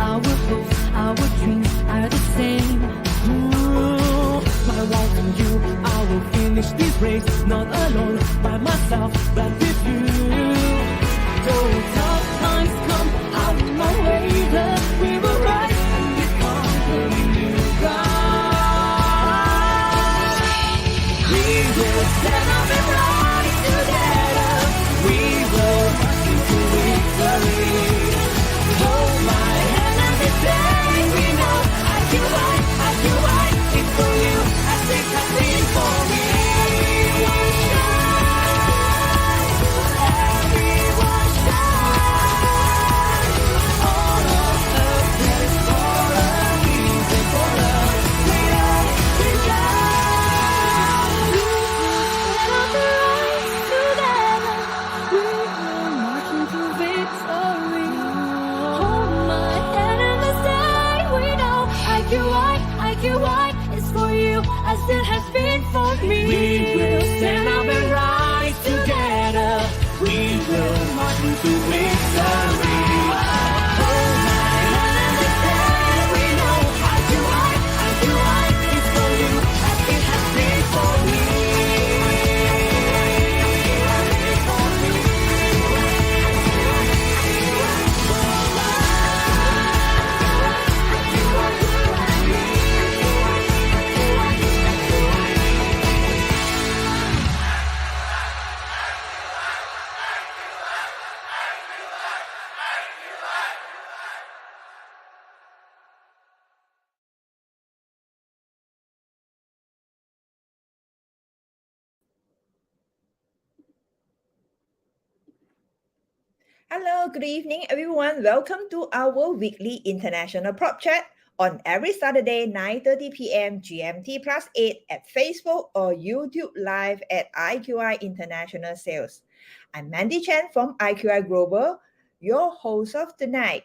our hopes, our dreams are the same. My walk and you, I will finish this race, not alone by myself, but with you. Though tough times come out my way, we will rise and we conquer new ground. We will stand up and rise together. We will march into victory. Hold my hand and we say we know I feel right, it's for you as it has been for me. Everyone shine, all of us is for a reason, for a greater design. We will rise together. We will march into victory. Hold my hand and we say we know I feel right, it's for you as it has been for me. We will stand up and rise together. We will march into victory. Hold my hand and we say we know I feel right, it's for you as it has been for me. Hello, good evening, everyone. Welcome to our weekly international prop chat on every Saturday, 9:30 p.m. GMT plus 8 at Facebook or YouTube Live at IQI International Sales. I'm Mandy Chen from IQI Global, your host of tonight.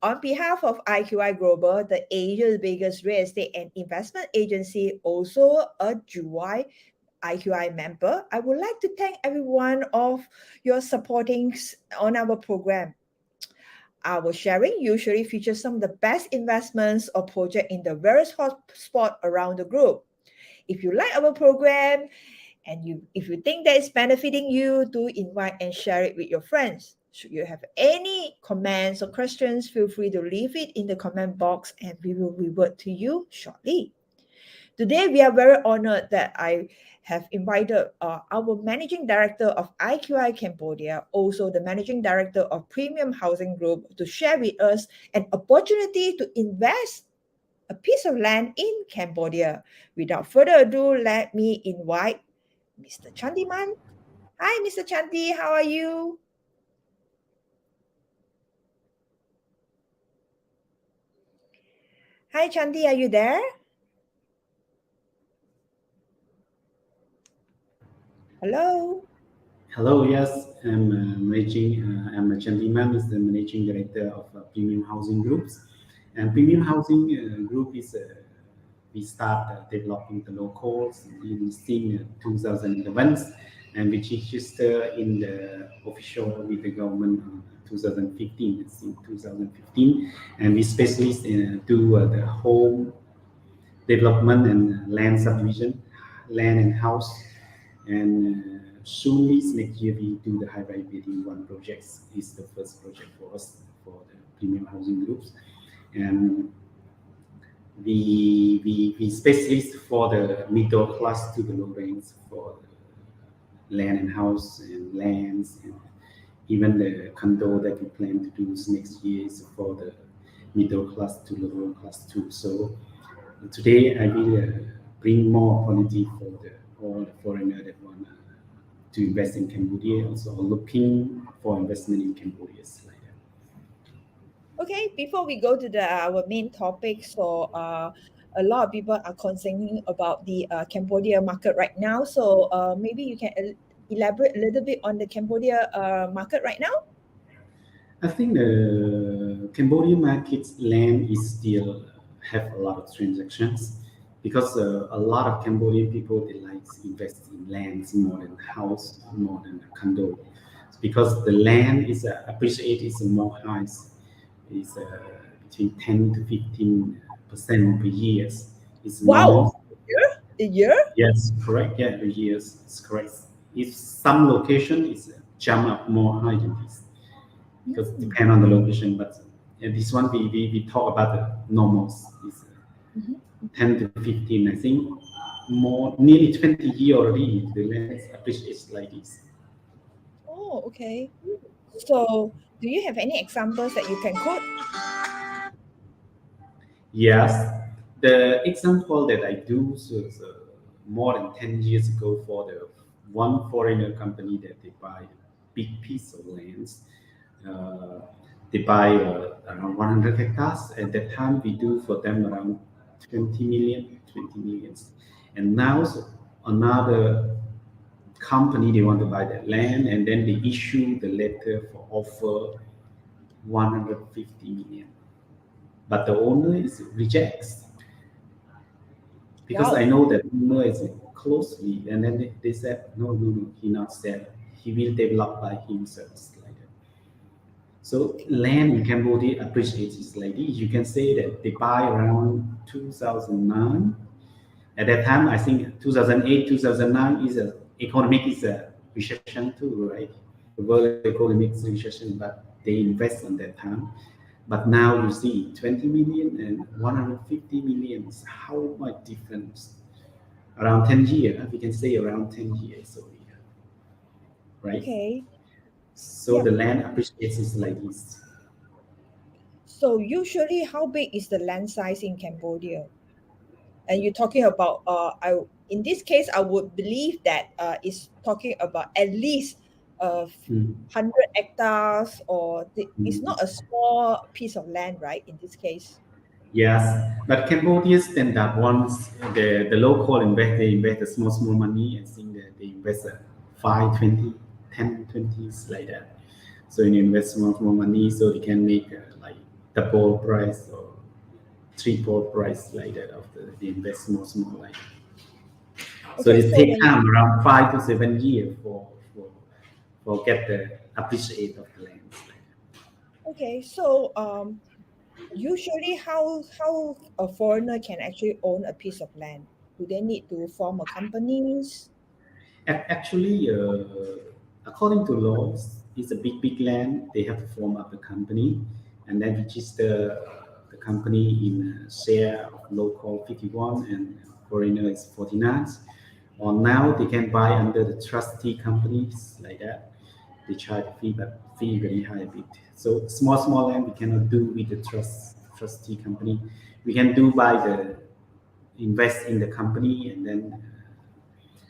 On behalf of IQI Global, the Asia's biggest real estate and investment agency, also a Juwai IQI member, I would like to thank everyone of your supporting on our program. Our sharing usually features some of the best investments or projects in the various hotspots around the group. If you like our program and if you think that it's benefiting you, do invite and share it with your friends. Should you have any comments or questions, feel free to leave it in the comment box and we will revert to you shortly. Today, we are very honored that I have invited our Managing Director of IQI Cambodia, also the Managing Director of Premium Housing Group, to share with us an opportunity to invest a piece of land in Cambodia. Without further ado, let me invite Mr. Chandiman. Hi, Mr. Chandi, how are you? Hi, Chandi, are you there? Hello. Hello, yes, I'm I'm Chandiman, is the managing director of Premium Housing Groups, and Premium Housing Group is we start developing the locals in 2011, and we register in the official with the government 2015. It's in 2015, and we specialists do the home development and land subdivision, land and house, and soon next year we do the high-rise building one projects. Is the first project for us for the premium housing groups, and we specialist for the middle class to the low range for the land and house and lands, and even the condo that we plan to do next year is for the middle class to lower class too. So today I will bring more opportunity for all the foreigner that want to invest in Cambodia, also looking for investment in Cambodia. Like that. Okay, before we go to our main topic, so a lot of people are concerned about the Cambodia market right now. So maybe you can elaborate a little bit on the Cambodia market right now. I think the Cambodia market land is still have a lot of transactions because a lot of Cambodian people, they like to invest in lands more than house, more than a condo, because the land is appreciated is more high. Is between 10 to 15% per year. It's Wow, normal. a year? Yes, correct. Yeah, per year is correct. If some location is jump up more high than this, because it Mm, depend on the location. But this one we talk about the normals. Is mhm. 10 to 15. I think more nearly 20 years already. The land is appreciated like this. Oh, okay. So, do you have any examples that you can quote? Yes, the example that I do was more than 10 years ago for the one foreigner company that they buy a big piece of land. Uh, they buy around 100 hectares. At that time, we do for them around 20 million, 20 millions. And now another company, they want to buy that land, and then they issue the letter for offer 150 million. But the owner is rejects because I Wow. know that owner is closely, and then they said, no, no, no, he not said. He will develop by himself. Like that. So Okay. land in Cambodia appreciates like this. You can say that they buy around 2009. At that time, I think 2008, 2009 is a economic is a recession too, right? The world economic recession, but they invest on that time. But now you see 20 million and 150 million. How much difference? Around 10 years, we can say around 10 years, so yeah, right? Okay. So Yep. the land appreciates is like this. So, usually, how big is the land size in Cambodia? And you're talking about, in this case, I would believe that it's talking about at least uh, Mm. 100 hectares, or it's Mm. not a small piece of land, right? In this case. Yes, but Cambodia standard ones, the local invest, they invest a small money. I think that they invest 5, 20, 10, 20s like that. So you invest small money so they can make like double price or triple price like that after they invest small like that. So Okay, it so take when you time around 5 to 7 years for get the appreciate of the land. okay, so usually, how a foreigner can actually own a piece of land? Do they need to form a companies? Actually, according to laws, it's a big land. They have to form up a company and then register the company in a share of local 51 and foreigner is 49. Or now they can buy under the trustee companies like that. They charge fee, but fee very high a bit. So small land we cannot do with the trustee company. We can do by the invest in the company and then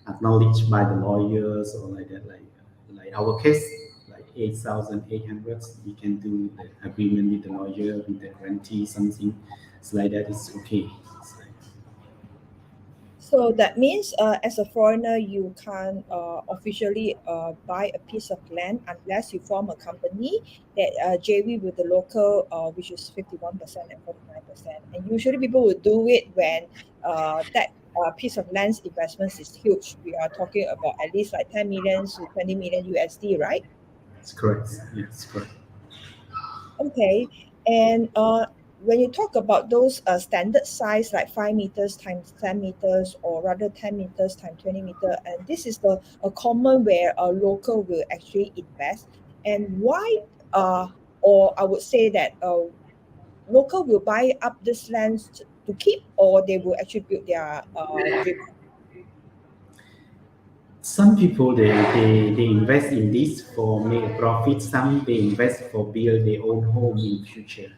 acknowledged by the lawyers or like that, like our case, like 8,800, we can do the agreement with the lawyer, with the guarantee, something. It's like that. It's okay. It's like, So that means, as a foreigner, you can't officially buy a piece of land unless you form a company that JV with the local, which is 51% and 49%. And usually, people will do it when that piece of land's investments is huge. We are talking about at least like 10 million to 20 million USD, right? it's correct. Yes, correct. Okay, and when you talk about those standard size like 5 meters times 10 meters, or rather 10 meters times 20 meter, and this is the a common where a local will actually invest. And why, or I would say that local will buy up this lands to keep, or they will actually build their dream. Some people they invest in this for make a profit. Some they invest for build their own home in future.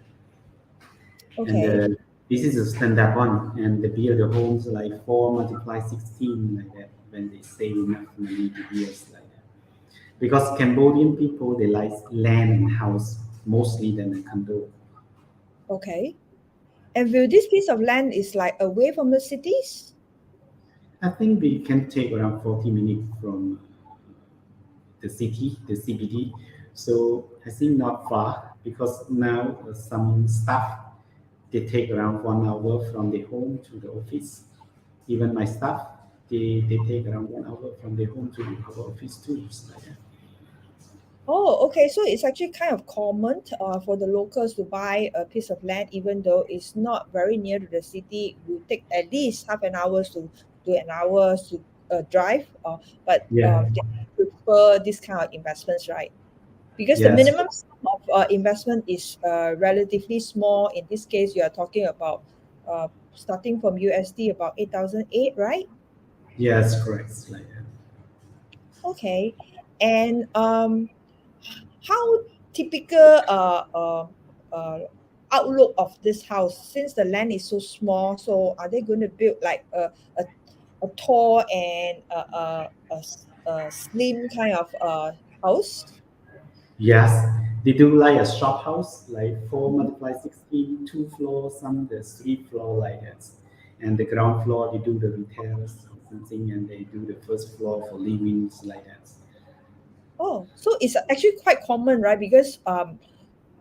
And Okay. this is a standard one. And they build the homes like 4 multiply 16 like that when they save enough money to build like that. Because Cambodian people they like land and house mostly than a condo. Okay. And will this piece of land is like away from the cities? I think we can take around 40 minutes from the city, the CBD. So I think not far because now some staff they take around 1 hour from the home to the office. Even my staff they take around 1 hour from the home to our office too. It's like that. Oh, okay. So it's actually kind of common for the locals to buy a piece of land, even though it's not very near to the city. It will take at least half an hour to an hour to drive. But Yeah. they prefer this kind of investments, right? Because the Yes. minimum sum of investment is relatively small. In this case, you are talking about starting from USD about 8,008, right? Yes. Correct. It's like that. Okay. And how typical uh, outlook of this house, since the land is so small, so are they going to build like a tall and a slim kind of house? Yes. They do like a shop house, like 4 multiply 16, 2 floors, some the 3 floor like that. And the ground floor they do the retails or something, and they do the first floor for livings like that. Oh, so it's actually quite common, right? Because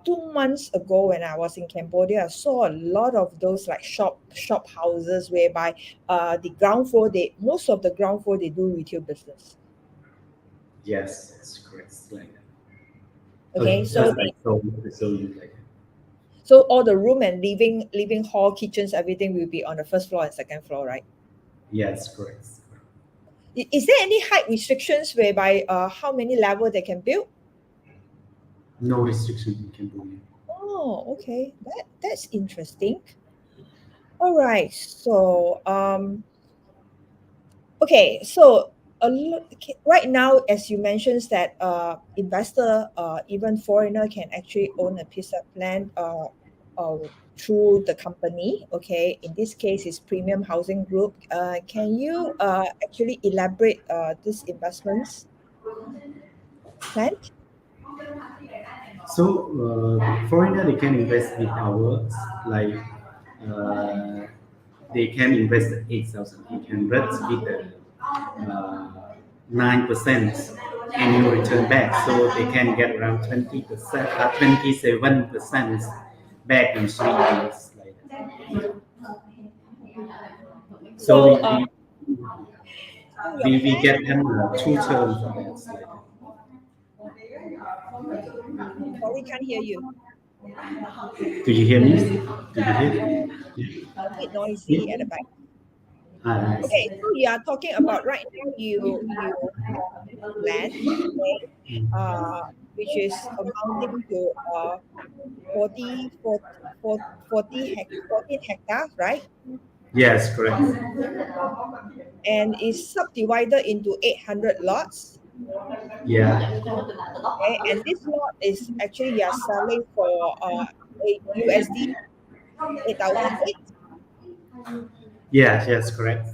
2 months ago when I was in Cambodia, I saw a lot of those like shop houses whereby the ground floor, they most of the ground floor they do retail business. Yes, it's correct. It's like that. Okay, Okay, so just like so you like that. so all the room and living hall, kitchens, everything will be on the first floor and second floor, right? Yes, correct. Is there any height restrictions whereby how many level they can build? No restriction in Cambodia. Oh, okay, that's interesting. All right, so okay, so right now, as you mentioned, that investor, even foreigner, can actually own a piece of land uh, through the company. Okay, in this case, it's Premium Housing Group. Can you actually elaborate this investments plan? So foreigner they can invest with ours like uh, they can invest 8,800 with the 9% annual return back, so they can get around 20%, 27% back in 3 years. Like that. So So, so your we plan. get them 2 terms of that. Like that. Sorry, can't hear you. Do you hear me? Do you Uh, hear? a bit noisy at the Yeah. back. I Okay, see. so you are talking about right now you have a piece of land, okay, uh, which is amounting to 40, 40, 14 hectares, right? Yes, correct. And is subdivided into 800 lots. Yeah. Okay, and this lot is actually you are selling for USD 8,008. Yes, yes, correct.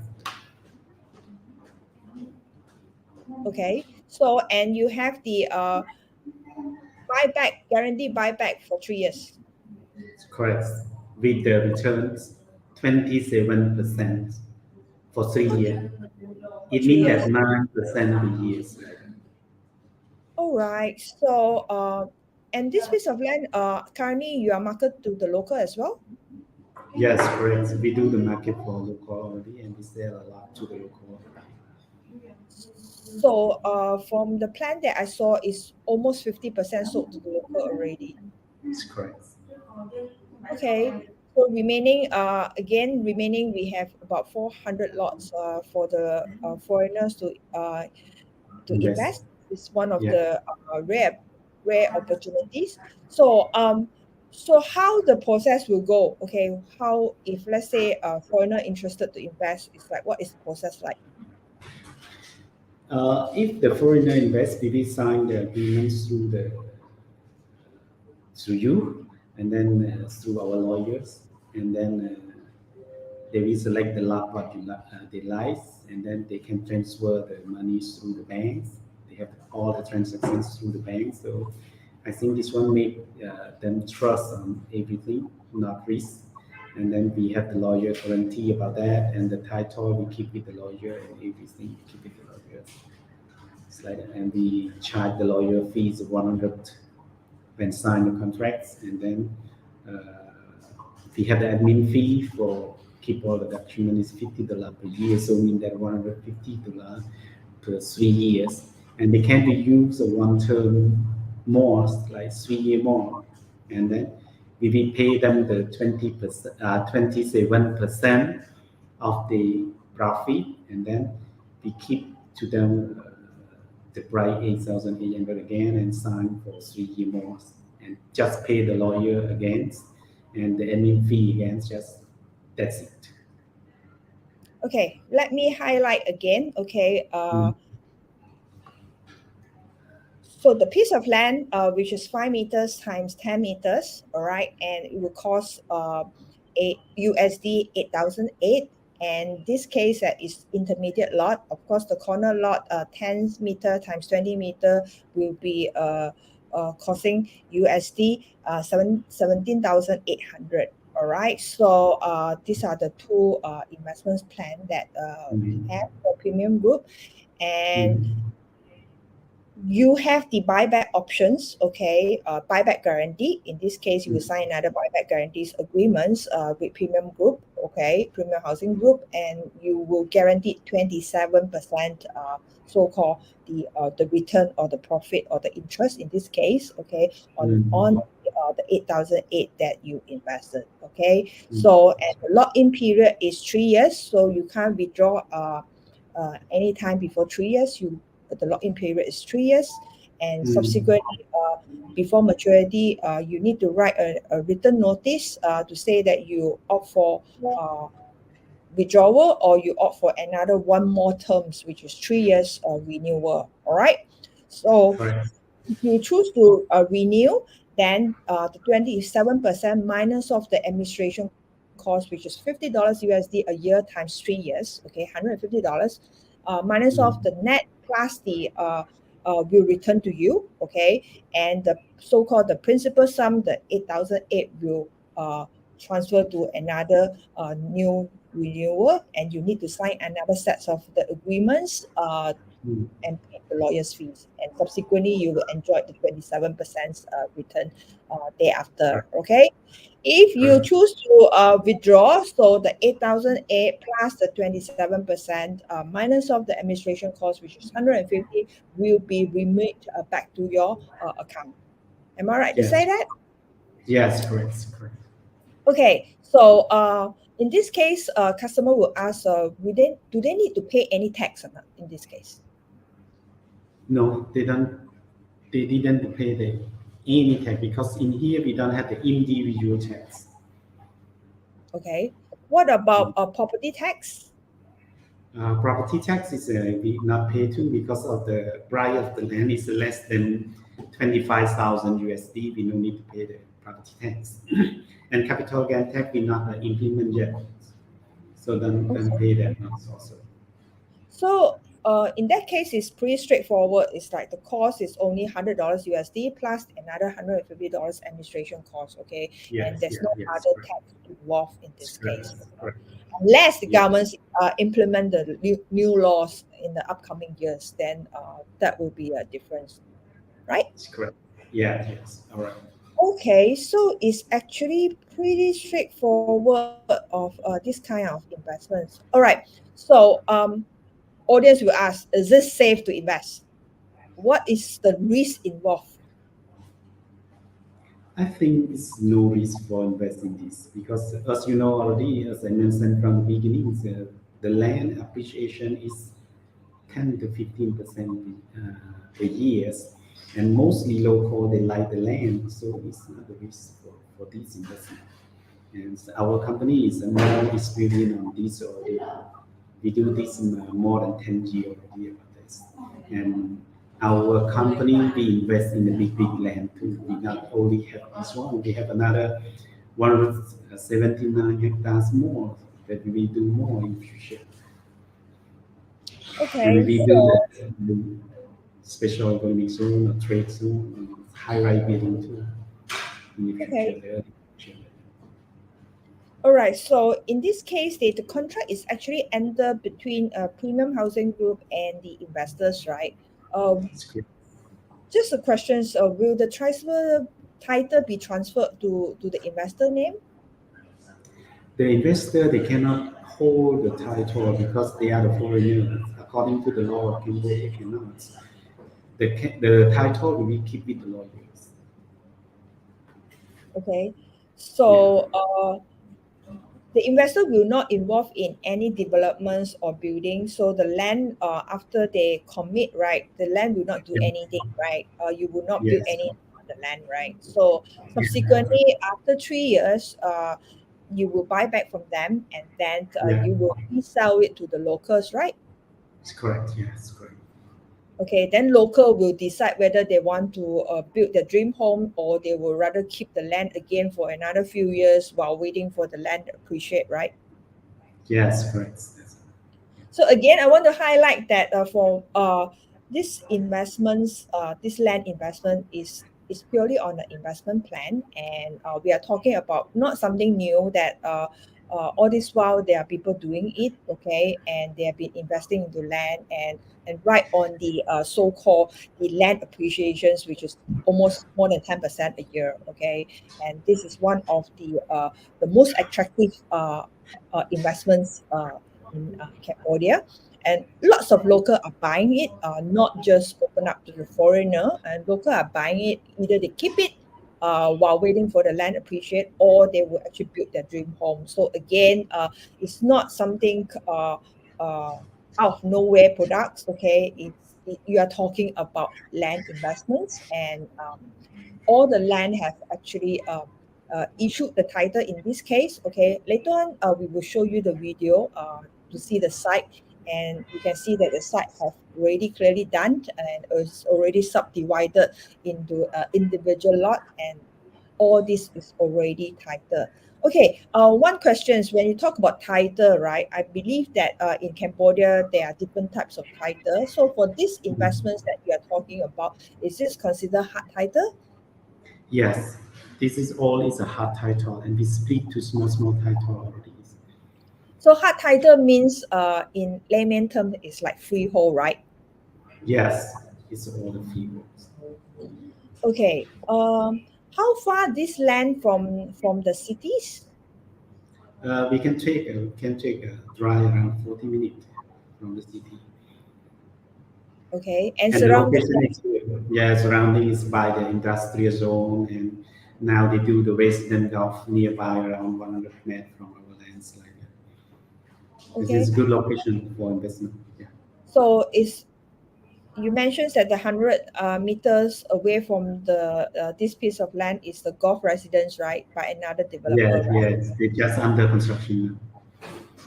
Okay, so and you have the buyback guarantee buyback for 3 years. Correct. With the returns 27% for 3 years. For It three means that years. 9% per year. All right. So, and this piece of land, currently you are marketed to the local as well. Yes, correct. We do the market for local already and we sell a lot to the local. So, from the plan that I saw, is almost 50% sold to the local already. It's correct. Okay. So remaining, remaining, we have about 400 lots for the foreigners to Invest. invest. Is one of Yeah. the rare opportunities. So so how the process will go? Okay, how if let's say a foreigner interested to invest, it's like what is the process like? If the foreigner invests, we will sign the agreements through you, and then through our lawyers, and then they will select the lot what they like, and then they can transfer the money through the banks. They have all the transactions through the bank. So I think this one make them trust on everything, not risk. And then we have the lawyer guarantee about that, and the title we keep with the lawyer, and everything we keep with the lawyer. It's like that. And we charge the lawyer fees of 100 when sign the contracts, and then we have the admin fee for keep all the document is $50 per year, so mean that $150 per 3 years, and they can be used a one term more, like 3 year more, and then we will pay them the 20%, 27% of the profit, and then we keep to them the price 8,800 again and sign for 3 year more, and just pay the lawyer again, and the admin fee again. Just that's it. Okay, let me highlight again. Okay, Mm, so the piece of land, which is 5 meters times 10 meters, all right, and it will cost USD 8,008. And this case that is intermediate lot. Of course, the corner lot, 10 meter times 20 meter will be costing USD 17,800. All right, so these are the two investments plan that we mm, have for premium group. And mm, you have the buyback options, okay, buyback guarantee. In this case, you will mm, sign another buyback guarantees agreements with premium group, okay, premium housing group, and you will guarantee 27% so-called the return or the profit or the interest in this case, okay, on mm, the 8,008 that you invested, okay. mm, So and the lock-in period is 3 years, so you can't withdraw anytime before 3 years. The lock-in period is 3 years, and mm. subsequently, before maturity, you need to write a written notice to say that you opt for uh, withdrawal, or you opt for another one more terms, which is 3 years renewal. All right. So Correct. if you choose to renew, then the 27% minus of the administration cost, which is $50 USD a year times 3 years, okay, $150, minus of the Mm, net plus the will return to you, okay, and the so-called the principal sum, the 8,008 will transfer to another new renewal, and you need to sign another sets of the agreements mm. and pay the lawyer's fees. And subsequently, you will enjoy the 27% return thereafter. Correct. Okay. If you Correct. choose to withdraw, so the 8,008 plus the 27% minus of the administration cost, which is 150, will be remitted back to your account. Am I right to say Yes. that? Yes. Correct. Correct. Okay. So in this case, customer will ask, do they need to pay any tax or not in this case? No, they don't. They didn't pay the any tax because in here we don't have the individual tax. Okay. What about property tax? Property tax is we not pay too because of the price of the land is less than 25,000 USD. We no need to pay the property tax, and capital gain tax we not implement yet, so don't Okay. pay that much also. So in that case, it's pretty straightforward. It's like the cost is only $100 USD plus another $150 administration cost. Okay, and Yes. there's Yeah. no Yes. other Correct. tax involved in It's this correct. case. Okay? Correct. Unless the Yes. government implement the new laws in the upcoming years, then that will be a difference, right? It's correct. Yeah. Yes. All right. Okay, so it's actually pretty straightforward of this kind of investments. All right, so audience will ask, is it safe to invest? What is the risk involved? I think it's no risk for investing this because, as you know already, as I mentioned from the beginning, the land appreciation is 10 to 15% per years, and mostly local they like the land, so it's not a risk for this investment. And our company is more experienced on this already. We do this in more than 10 years already about this. And our company, we invest in the big land too. We not only have this one, we have another 179 hectares more that we will do more in future. And we Okay, will do so that special economic zone or trade zone, high rise building too in the future. okay, all right. So in this case, the contract is actually entered between a premium housing group and the investors, right? Um, It's great. just a question: will the transfer title be transferred to the investor name? The investor they cannot hold the title because they are the foreigner. According to the law of Cambodia, cannot. the title will be keep with the lawyers. Okay. Yeah. So the investor will not involve in any developments or building. So the land, after they commit, right, the land will not do Yeah. anything, right? You will not build Yes. any on the land, right? So Yeah. subsequently, after 3 years, you will buy back from them, and then Yeah. you will resell it to the locals, right? It's correct. Yes, correct. Okay, then local will decide whether they want to build their dream home, or they will rather keep the land again for another few years while waiting for the land to appreciate, right? Yes, correct. Yes. So again, I want to highlight that for this investments, this land investment is purely on the investment plan, and we are talking about not something new that all this while there are people doing it, okay, and they have been investing into land and right on the so-called the land appreciations, which is almost more than 10% a year, okay, and this is one of the most attractive investments in Cambodia. And lots of local are buying it, not just open up to the foreigner. And local are buying it, either they keep it while waiting for the land appreciate, or they will actually build their dream home. So again, it's not something out of nowhere products. Okay, you are talking about land investments, and all the land have actually issued the title in this case. Okay, later on we will show you the video to see the site, and you can see that the site have already clearly done and is already subdivided into individual lot, and all this is already titled. Okay, one question is when you talk about title, right? I believe that in Cambodia there are different types of title. So for these investments that you are talking about, is this considered hard title? Yes, this is all is a hard title, and we split to small title already. So hard title means in layman term is like freehold, right? Yes, it's all the freeholds. Okay. How far this land from the cities? We can take a drive around 40 minutes from the city, Okay, and and the surrounding location is yeah, surrounding is by the industrial zone, and now they do the resident of nearby around 100 meters from our lands like that. This is okay. a good location for investment. Yeah. So is you mentioned that the 100 meters away from the this piece of land is the golf residence, right? By another developer, Yes, right? yes, they're just under construction now.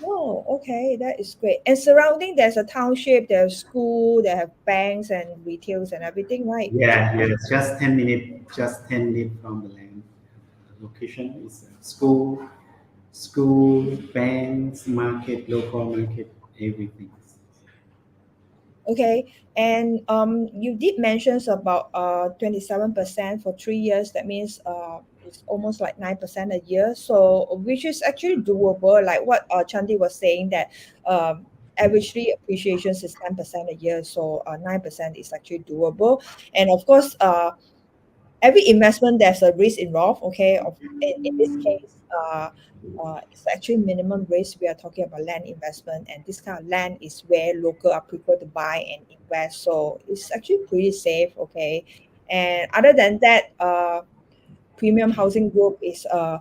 Oh, okay, that is great. And surrounding there's a township, there's school, they have banks and retails and everything, right? Yeah, yes, just 10 minutes from the land. Location is school, banks, market, local market, everything. Okay, and you did mentions about 27% for 3 years. That means it's almost like 9% a year. So which is actually doable. Like what Chandi was saying that averagely appreciations is 10% a year. So 9% is actually doable. And of course, every investment there's a risk involved. Okay, in this case, it's actually minimum risk. We are talking about land investment, and this kind of land is where local are prefer to buy and invest. So it's actually pretty safe. Okay, and other than that, Premium Housing Group is a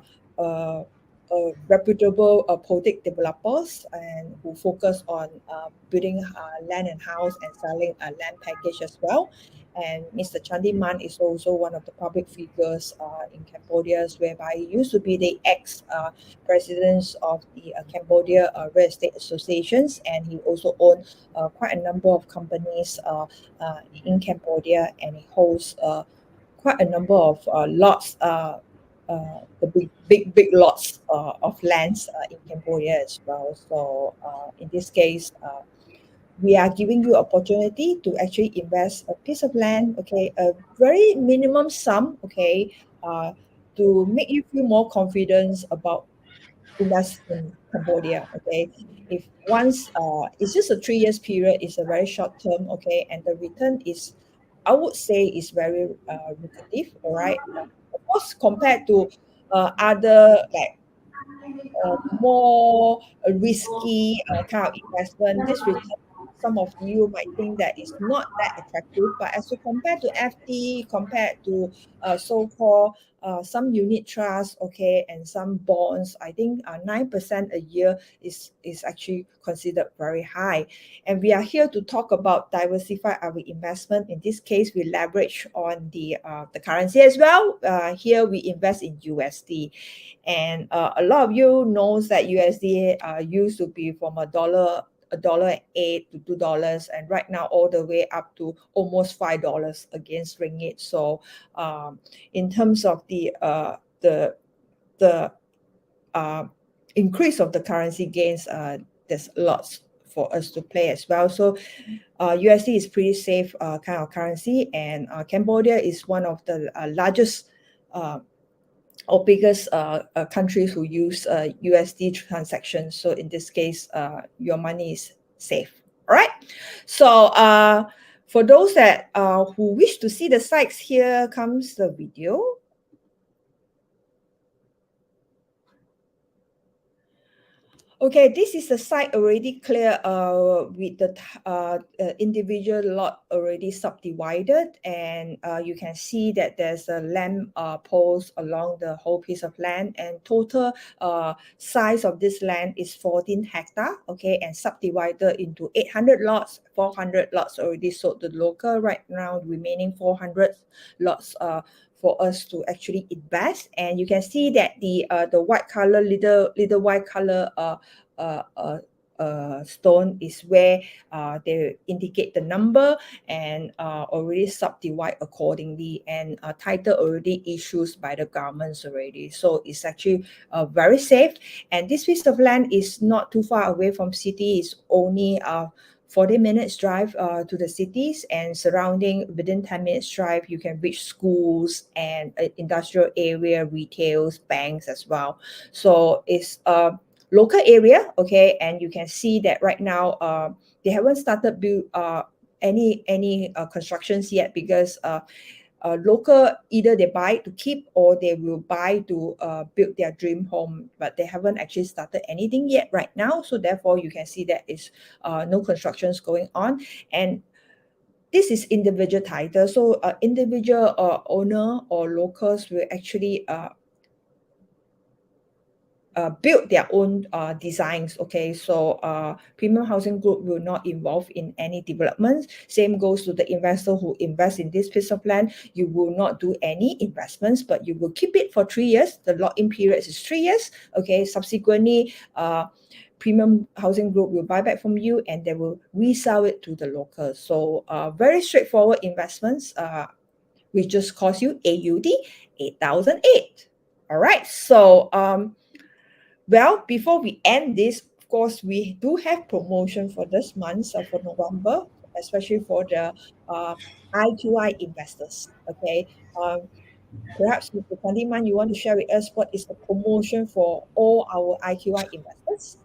reputable project developers and who focus on building land and house and selling a land package as well. And Mr. Chandiman is also one of the public figures in Cambodia, whereby he used to be the ex-president of the Cambodia Real Estate Associations, and he also owned quite a number of companies in Cambodia, and he holds quite a number of lots, the big lots of lands in Cambodia as well. So in this case, we are giving you opportunity to actually invest a piece of land, okay, a very minimum sum, okay, to make you feel more confidence about invest in Cambodia. Okay, if once it's just a 3 years period, it's a very short term. Okay, and the return is, I would say, is very lucrative. All right, of course, compared to other like more risky kind of investment, this return some of you might think that it's not that attractive, but as you compare to FD, compared to so-called some unit trusts, okay, and some bonds, I think 9% a year is actually considered very high. And we are here to talk about diversify our investment. In this case, we leverage on the currency as well. Here we invest in USD, and a lot of you knows that USD used to be from $1.08 to $2, and right now all the way up to almost $5 against ringgit. So in terms of the increase of the currency gains, there's lots for us to play as well. So USD is pretty safe kind of currency, and Cambodia is one of the largest or biggest countries who use USD transactions. So in this case, your money is safe. All right. So for those that who wish to see the sites, here comes the video. Okay, this is the site already clear with the individual lot already subdivided, and you can see that there's a lamp post along the whole piece of land, and total size of this land is 14 hectare, okay, and subdivided into 800 lots. 400 lots already sold to the local. Right now, remaining 400 lots for us to actually invest. And you can see that the white color, little white color stone is where they indicate the number, and already subdivide accordingly, and title already issued by the governments already. So it's actually very safe, and this piece of land is not too far away from city. It's only 40 minutes drive to the cities, and surrounding within 10 minutes drive you can reach schools and industrial area, retails, banks as well. So it's a local area, okay, and you can see that right now they haven't started build any constructions yet, because local, either they buy to keep or they will buy to build their dream home, but they haven't actually started anything yet right now. So therefore you can see that is no constructions going on. And this is individual title, so individual owner or locals will actually build their own designs, okay. So Premium Housing Group will not involve in any developments. Same goes to the investor who invest in this piece of land. You will not do any investments, but you will keep it for 3 years. The lock-in period is 3 years, okay. Subsequently, Premium Housing Group will buy back from you, and they will resell it to the locals. So very straightforward investments, which just cost you AUD 8,008. All right. So well, before we end this, of course, we do have promotion for this month, for November, especially for the IQI investors. Okay. Perhaps Mr. Kandiman, you want to share with us what is the promotion for all our IQI investors?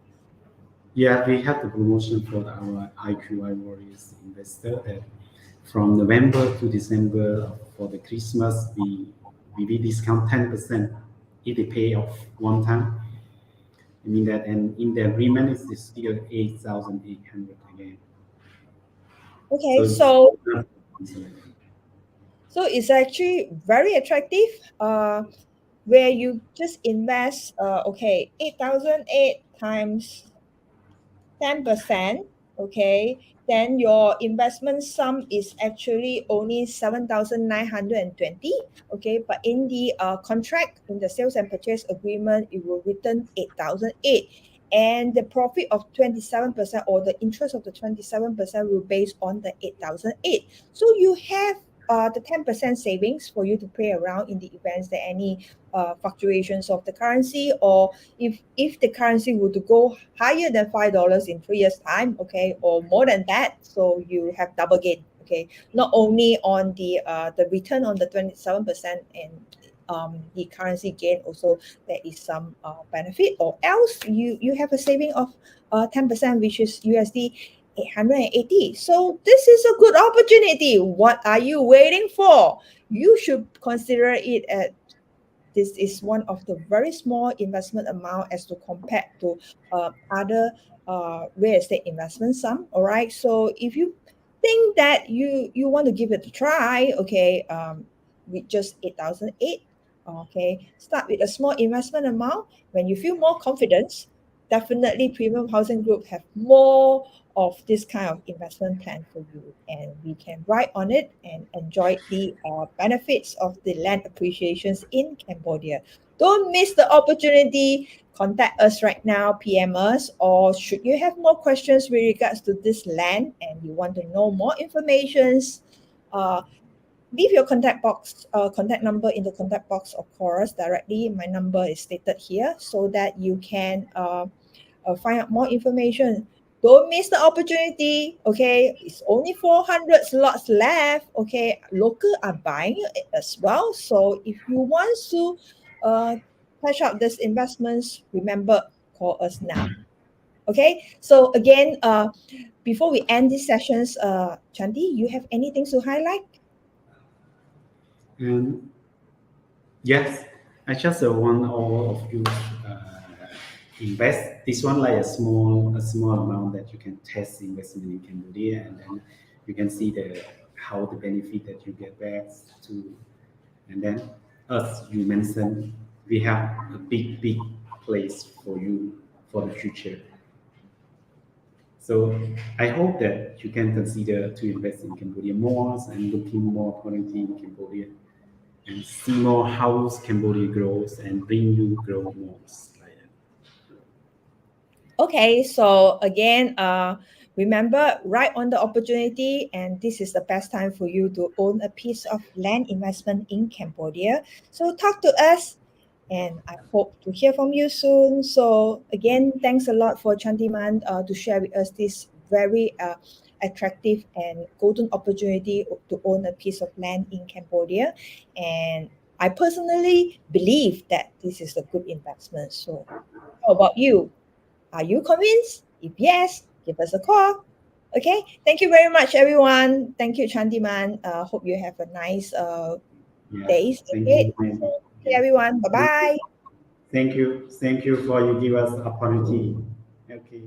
Yeah, we have the promotion for our IQI Warriors investor that from November to December for the Christmas, we will discount 10% if they pay off one time. I mean that, and in the agreement it's still 8,800 again. Okay, so it's actually very attractive. Where you just invest, okay, 8,008 times 10%, okay, then your investment sum is actually only 7,920, okay, but in the contract, in the sales and purchase agreement, it will return 8,008, and the profit of 27% or the interest of the 27% will base on the 8,008. So you have the 10% savings for you to play around in the events that any fluctuations of the currency, or if the currency were to go higher than $5 in 3 years time, okay, or more than that, so you have double gain, okay, not only on the return on the 27% and the currency gain, also there is some benefit, or else you have a saving of 10%, which is USD 880. So this is a good opportunity. What are you waiting for? You should consider it at this is one of the very small investment amount as to compared to other real estate investment sum. All right. So if you think that you want to give it a try, okay, with just 8,008, okay, start with a small investment amount. When you feel more confidence, definitely Premium Housing Group have more of this kind of investment plan for you, and we can ride on it and enjoy the benefits of the land appreciations in Cambodia. Don't miss the opportunity. Contact us right now, PM us, or should you have more questions with regards to this land and you want to know more informations, uh, leave your contact number in the contact box of course directly. My number is stated here so that you can find out more information. Don't miss the opportunity. Okay, it's only 400 slots left. Okay, local are buying it as well. So if you want to catch up these investments, remember, call us now. Okay, so again, before we end these sessions, Chanti, you have anything to highlight? And yes, I just want all of you invest this one like a small amount that you can test investment in Cambodia, and then you can see how the benefit that you get back to. And then, as you mentioned, we have a big place for you for the future. So I hope that you can consider to invest in Cambodia more and looking more opportunity in Cambodia and see more how Cambodia grows and bring you grow more. Like that. Okay, so again, remember, right on the opportunity, and this is the best time for you to own a piece of land investment in Cambodia. So talk to us, and I hope to hear from you soon. So again, thanks a lot for Chandiman to share with us this very attractive and golden opportunity to own a piece of land in Cambodia. And I personally believe that this is a good investment. So how about you? Are you convinced? If yes, give us a call. Okay. Thank you very much, everyone. Thank you, Chandiman. Hope you have a nice Yeah. days Thank ahead. you. So, okay, Okay. everyone. Bye Thank you. bye. Thank you. Thank you for you give us opportunity. Okay.